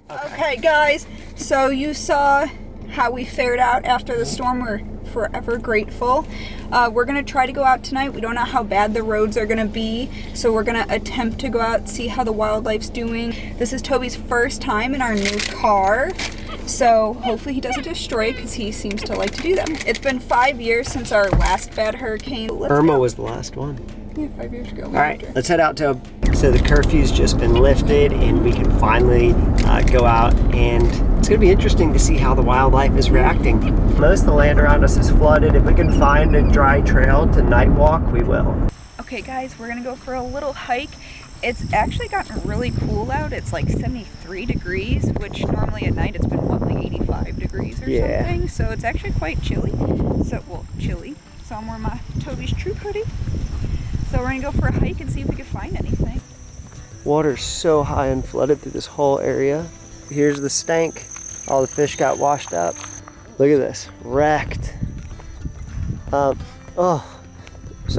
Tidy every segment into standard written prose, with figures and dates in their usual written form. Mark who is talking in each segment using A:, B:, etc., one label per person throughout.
A: Okay guys, so you saw how we fared out after the storm. We're forever grateful. We're gonna try to go out tonight. We don't know how bad the roads are gonna be, so we're gonna attempt to go out, see how the wildlife's doing. This is Tobie's first time in our new car, so hopefully he doesn't destroy it because he seems to like to do them. It's been 5 years since our last bad hurricane.
B: Irma was the last one.
A: Yeah, 5 years ago.
B: All right, let's head out to. So the curfew's just been lifted and we can finally go out, and it's gonna be interesting to see how the wildlife is reacting. Most of the land around us is flooded. If we can find a dry trail to night walk, we will.
A: Okay guys, we're gonna go for a little hike. It's actually gotten really cool out. It's like 73 degrees, which normally at night it's been what, like 85 degrees or something. So it's actually quite chilly. Chilly. So I'm wearing my Tobie's Troop hoodie. So we're gonna go for a hike and see if we can find anything.
B: Water's so high and flooded through this whole area. Here's the stank. All the fish got washed up. Look at this, wrecked. So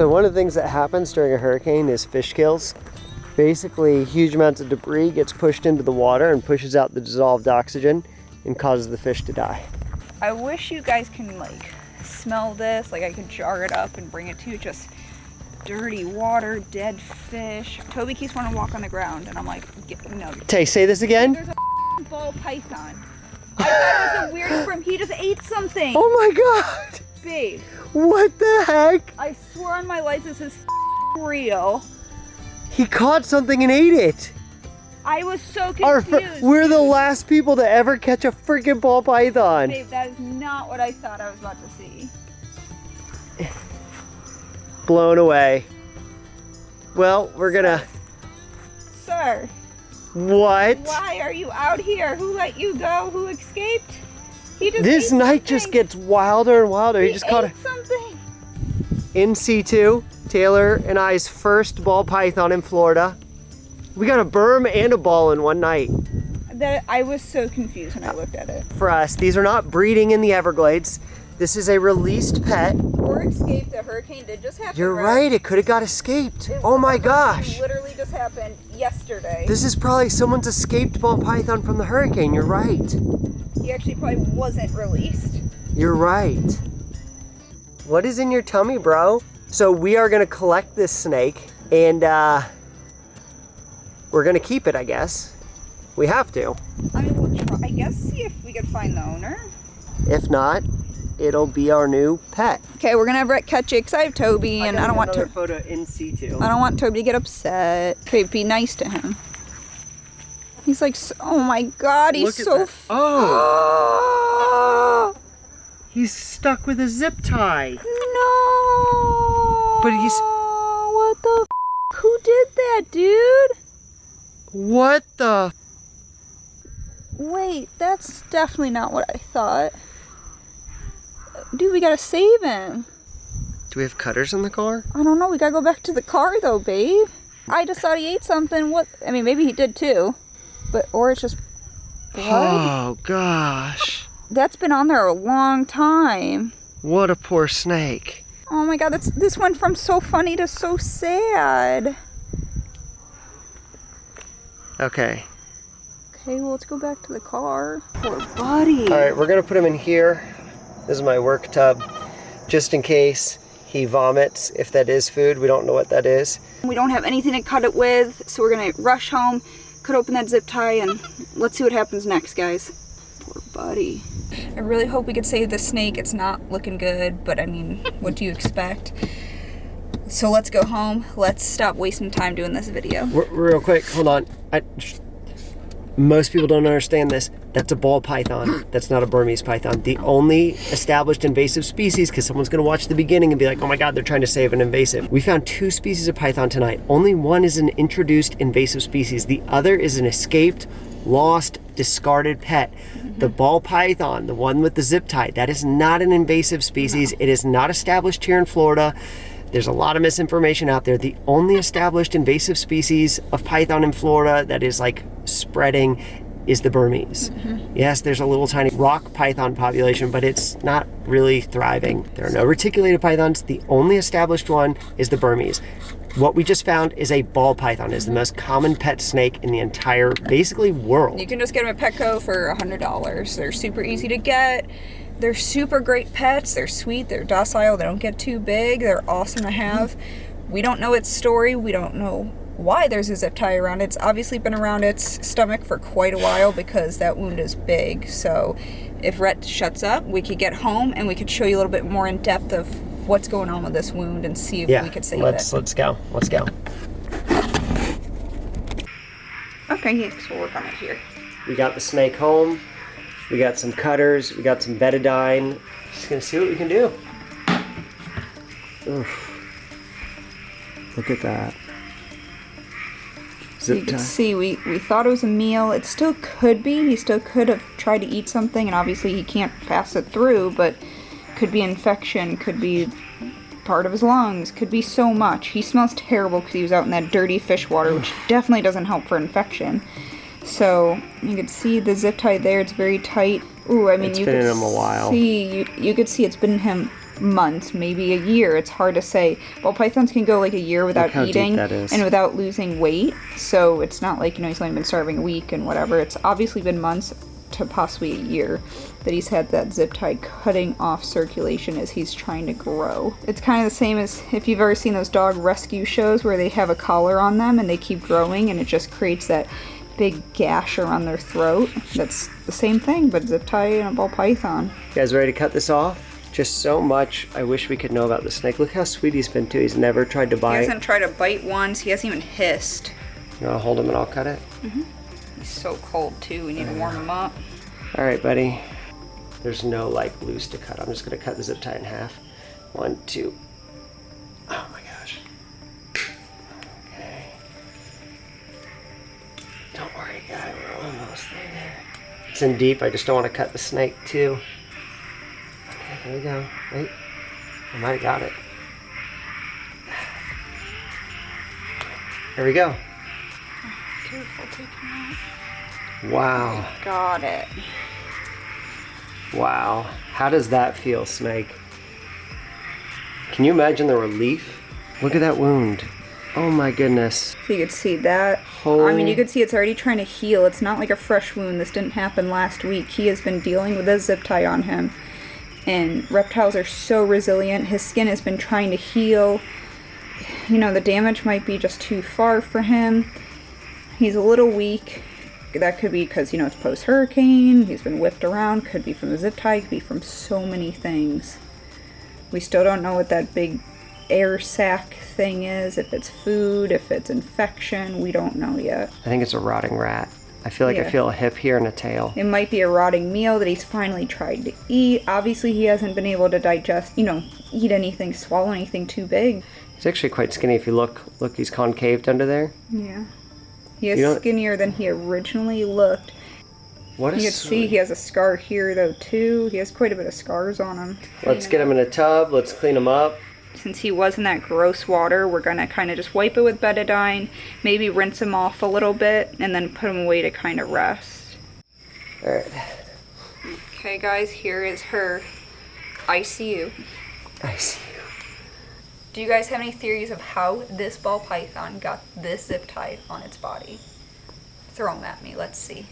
B: one of the things that happens during a hurricane is fish kills. Basically, huge amounts of debris gets pushed into the water and pushes out the dissolved oxygen and causes the fish to die.
A: I wish you guys can like smell this, like I could jar it up and bring it to you. Just dirty water, dead fish. Tobie keeps wanting to walk on the ground, and I'm like, no.
B: Tay, say this again.
A: There's a ball python. I thought it was a weird sperm. He just ate something.
B: Oh my God.
A: Babe.
B: What the heck?
A: I swear on my life this is real.
B: He caught something and ate it.
A: I was so confused.
B: We're the last people to ever catch a freaking ball python.
A: Babe, that is not what I thought I was about to see.
B: Blown away. Well, we're gonna...
A: Sir.
B: What?
A: Why are you out here? Who let you go? Who escaped? He just
B: This night just gets wilder and wilder. He just caught
A: something.
B: In situ, Taylor and I's first ball python in Florida. We got a berm and a ball in one night.
A: I was so confused when I looked at it.
B: For us, these are not breeding in the Everglades. This is a released pet.
A: Or escaped. The hurricane did just happen.
B: You're right, it could have got escaped. Oh my gosh.
A: It literally just happened yesterday.
B: This is probably someone's escaped ball python from the hurricane. You're right.
A: He actually probably wasn't released.
B: You're right. What is in your tummy, bro? So we are gonna collect this snake and we're gonna keep it, I guess. We have to.
A: I mean, we'll try, I guess, see if we could find the owner.
B: If not, it'll be our new pet.
A: Okay, we're gonna have Rhett catch it because I have Tobie, and I don't want to.
B: Photo in situ.
A: I don't want Tobie to get upset. Okay, be nice to him. He's like, oh my God, he's so.
B: Oh! He's stuck with a zip tie.
A: No.
B: But he's.
A: What the? Who did that, dude?
B: What the?
A: Wait, that's definitely not what I thought. Dude, we gotta save him.
B: Do we have cutters in the car?
A: I don't know. We gotta go back to the car though, babe. I just thought he ate something. What? I mean, maybe he did too, or it's just blood.
B: Oh gosh.
A: That's been on there a long time.
B: What a poor snake.
A: Oh my God, this went from so funny to so sad.
B: Okay.
A: Okay, well, let's go back to the car. Poor buddy.
B: All right, we're gonna put him in here. This is my work tub, just in case he vomits. If that is food, we don't know what that is.
A: We don't have anything to cut it with, so we're gonna rush home, cut open that zip tie, and let's see what happens next, guys. Poor buddy. I really hope we could save the snake. It's not looking good, but I mean, what do you expect? So let's go home. Let's stop wasting time doing this video.
B: Real quick, hold on. Most people don't understand this. That's a ball python. That's not a Burmese python. The only established invasive species, because someone's gonna watch the beginning and be like, oh my God, they're trying to save an invasive. We found 2 species of python tonight. Only one is an introduced invasive species. The other is an escaped, lost, discarded pet. The ball python, the one with the zip tie, that is not an invasive species. No. It is not established here in Florida. There's a lot of misinformation out there. The only established invasive species of python in Florida that is like spreading is the Burmese. Yes, there's a little tiny rock python population, but it's not really thriving. There are no reticulated pythons. The only established one is the Burmese. What we just found is a ball python. It's the most common pet snake in the entire, basically, world.
A: You can just get them at Petco for $100. They're super easy to get. They're super great pets. They're sweet. They're docile. They don't get too big. They're awesome to have. We don't know its story. We don't know why there's a zip tie around it. It's obviously been around its stomach for quite a while because that wound is big. So if Rhett shuts up, we could get home and we could show you a little bit more in depth of what's going on with this wound and see if we could save it.
B: Let's go. Let's go.
A: Okay, yeah, so we'll work on it here.
B: We got the snake home. We got some cutters. We got some betadine. Just gonna see what we can do. Oof. Look at that.
A: You can see we thought it was a meal. It still could be. He still could have tried to eat something, and obviously he can't pass it through, but could be infection, could be part of his lungs, could be so much. He smells terrible because he was out in that dirty fish water, which definitely doesn't help for infection. So you can see the zip tie there. It's very tight. Ooh, I mean,
B: it's been in him a while.
A: You could see it's been in him months, maybe a year. It's hard to say. Ball pythons can go like a year without eating and without losing weight. So it's not like, he's only been starving a week and whatever. It's obviously been months to possibly a year that he's had that zip tie cutting off circulation as he's trying to grow. It's kind of the same as if you've ever seen those dog rescue shows where they have a collar on them and they keep growing and it just creates that big gash around their throat. That's the same thing, but zip tie and a ball python.
B: You guys ready to cut this off? Just so much I wish we could know about the snake. Look how sweet he's been too. He's never tried to bite.
A: He hasn't tried to bite once. He hasn't even hissed.
B: You want to hold him and I'll cut it?
A: He's so cold too. We need to warm him up.
B: All right, buddy. There's no loose to cut. I'm just gonna cut the zip tie in half. 1, 2. Oh my gosh. Okay. Don't worry, guy. We're almost there. It's in deep. I just don't want to cut the snake too. Okay, here we go. Wait. I might have got it. There we go.
A: Careful taking that.
B: Wow.
A: Got it.
B: Wow. How does that feel, snake? Can you imagine the relief? Look at that wound. Oh my goodness.
A: So you could see that. I mean, you could see it's already trying to heal. It's not like a fresh wound. This didn't happen last week. He has been dealing with a zip tie on him. And reptiles are so resilient. His skin has been trying to heal. The damage might be just too far for him. He's a little weak. That could be because, it's post-hurricane. He's been whipped around. Could be from the zip tie. Could be from so many things. We still don't know what that big air sac thing is. If it's food, if it's infection. We don't know yet.
B: I think it's a rotting rat. I feel like I feel a hip here and a tail.
A: It might be a rotting meal that he's finally tried to eat. Obviously, he hasn't been able to digest, eat anything, swallow anything too big.
B: He's actually quite skinny if you look. Look, he's concaved under there.
A: Yeah. He is skinnier than he originally looked. You can see he has a scar here, though, too. He has quite a bit of scars on him.
B: Let's get him in a tub. Let's clean him up.
A: Since he was in that gross water, we're going to kind of just wipe it with betadine, maybe rinse him off a little bit, and then put him away to kind of rest.
B: All right.
A: Okay, guys, here is her ICU.
B: ICU.
A: Do you guys have any theories of how this ball python got this zip tie on its body? Throw them at me. Let's see.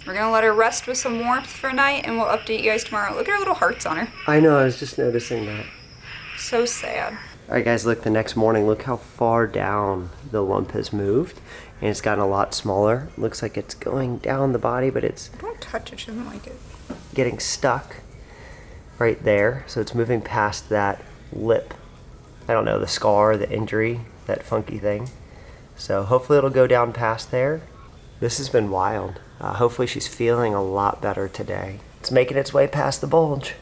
A: We're going to let her rest with some warmth for a night, and we'll update you guys tomorrow. Look at her little hearts on her.
B: I know. I was just noticing that.
A: So sad.
B: All right, guys, look, the next morning, look how far down the lump has moved, and it's gotten a lot smaller. Looks like it's going down the body, but it's...
A: Don't touch it. She doesn't like it.
B: Getting stuck right there, so it's moving past that lip. I don't know, the scar, the injury, that funky thing. So hopefully it'll go down past there. This has been wild. Hopefully she's feeling a lot better today. It's making its way past the bulge.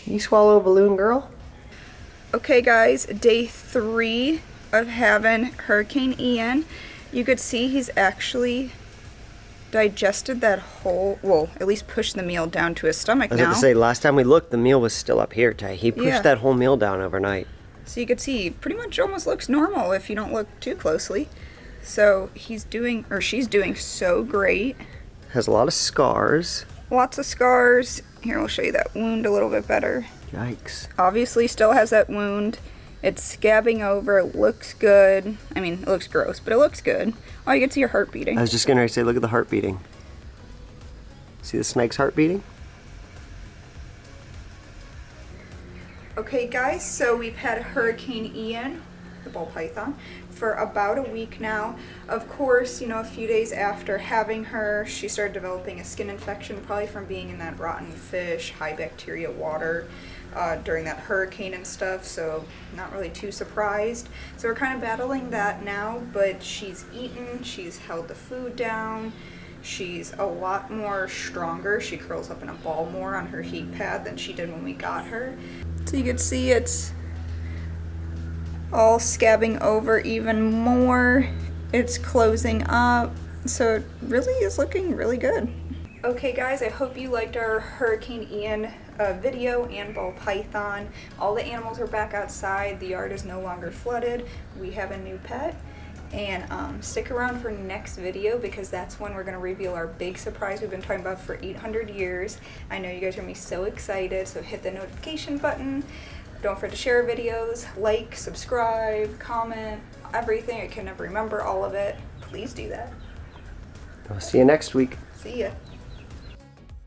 B: You swallow a balloon, girl?
A: Okay, guys, day 3 of having Hurricane Ian. You could see he's actually digested that whole, well, at least pushed the meal down to his stomach now.
B: I was about to say, last time we looked, the meal was still up here, Tay. He pushed that whole meal down overnight.
A: So you could see, he pretty much almost looks normal if you don't look too closely. So he's doing, or she's doing so great.
B: Has a lot of scars.
A: Lots of scars. Here, we'll show you that wound a little bit better.
B: Yikes.
A: Obviously still has that wound. It's scabbing over. It looks good. I mean, it looks gross, but it looks good. Oh, you can see your heart beating.
B: I was just gonna say, look at the heart beating. See the snake's heart beating?
A: Okay guys, so we've had Hurricane Ian, the ball python, for about a week now. Of course, you know, a few days after having her, she started developing a skin infection, probably from being in that rotten fish, high bacteria water during that hurricane and stuff, so not really too surprised. So we're kind of battling that now, but she's eaten, she's held the food down, she's a lot more stronger. She curls up in a ball more on her heat pad than she did when we got her. So you can see it's all scabbing over even more. It's closing up. So it really is looking really good. Okay guys, I hope you liked our Hurricane Ian video and ball python. All the animals are back outside. The yard is no longer flooded. We have a new pet. And stick around for next video because that's when we're going to reveal our big surprise we've been talking about for 800 years. I know you guys are going to be so excited, so hit the notification button. Don't forget to share our videos, like, subscribe, comment, everything. I can never remember all of it. Please do that.
B: I'll see you next week.
A: See ya.